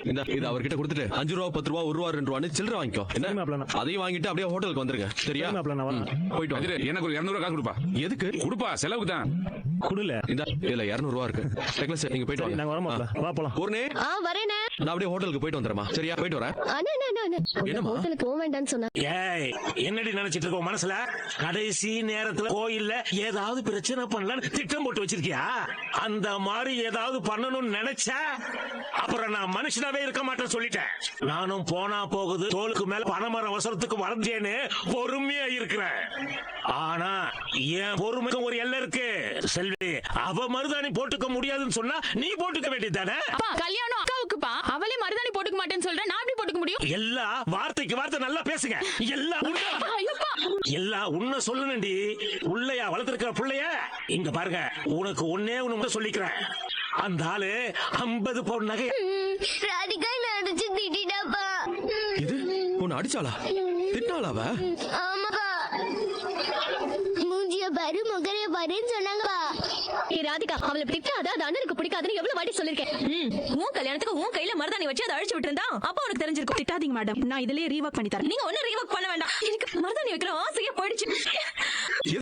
இந்த இது அவர்கிட்ட கொடுத்துட்டு 5 ரூபா 10 ரூபா 1 ரூபா 2 ரூபான்னு சில்லறை வாங்கிக்கோ. என்ன அதையும் வாங்கிட்டு அப்படியே ஹோட்டலுக்கு வந்துருங்க. சரியா? போயிட்டு வாங்க. எனக்கு ஒரு 200 ரூபா காசு கொடுப்பா. எதுக்கு கொடுப்பா, செலவுக்கு தான். குடுல இந்த இதுல 200 ரூபா இருக்கு. டெக்லஸ் நீங்க போயிட்டு வாங்க. நாங்க வரமாப்ல. வா போலாம். பூர்ணி வரேனே. நான் அப்படியே ஹோட்டலுக்கு போயிட்டு வந்துறேமா. சரியா? போயிட்டு வரேன். என்னம்மா? ஹோட்டலுக்கு போக வேண்டாம்னு சொன்னா. ஏய், என்னடி நினைச்சிட்டு இருக்க மனசுல? கடைசி நேரத்துல கோயில்ல ஏதாவது பிரச்சனை பண்ணலாம்னு திட்டம் போட்டு வச்சிருக்கியா? அந்த மாதிரி ஏதாவது பண்ணணும்னு நினைச்சா அப்புறம் நான் மனுஷனாவே இருக்க மாட்டேன்னு சொல்லிட்டேன். நானும் போனா போகுது, தோலுக்கு மேல பணமர அவசரத்துக்கு வரைஞ்சேன்னு பொறுமையா இருக்கிறேன். ஆனா என் பொறுமைக்கு ஒரு எல்லை இருக்கு செல்வி. அவ மருதாணி போட்டுக்க முடியாதுன்னு சொன்னா நீ போட்டுக்க வேண்டியதானே? கல்யாணம் அக்காவுக்குப்பா. அவளே மருதாணி போட்டுக்க மாட்டேன்னு சொல்ற, நான் எப்படி போட்டுக்க முடியும்? எல்லாம் வார்த்தைக்கு வார்த்தை நல்லா பேசுங்க. எல்லாம் உன்ன சொல்லணும்டி. உள்ளையா வளர்த்திருக்கிற புள்ளைய இங்க பாருங்க. உனக்கு ஒன்னே ஒண்ணு சொல்லிக்கிறேன். அந்த ஆளு 50 பவுன் நகை ராதிகா அடிச்சு திட்டிட்டாப்பா. இது உன்னை அடிச்சாளா? திட்டாளா அவ? ஆமாப்பா. மூஞ்சிய பாரு முகரைய பாருன்னு சொன்னாங்கப்பா. ராதிகா அவளை திட்டாத, அது அண்ணனுக்கு பிடிக்காதுன்னு எவ்வளவு வாட்டி சொல்லிருக்கேன். உன் கல்யாணத்துக்கு உன் கையில மருதாணி வச்சு அதை அழிச்சு விட்டு இருந்தா அப்ப உனக்கு தெரிஞ்சிருக்கும். திட்டாதீங்க மேடம், நான் இதுலயே ரீவர்க் பண்ணி தரேன். நீங்க ஒன்னும் ரீவர்க் பண்ண வேண்டாம். எனக்கு மருதாணி வைக்கிற ஆசையே போயிடுச்சு.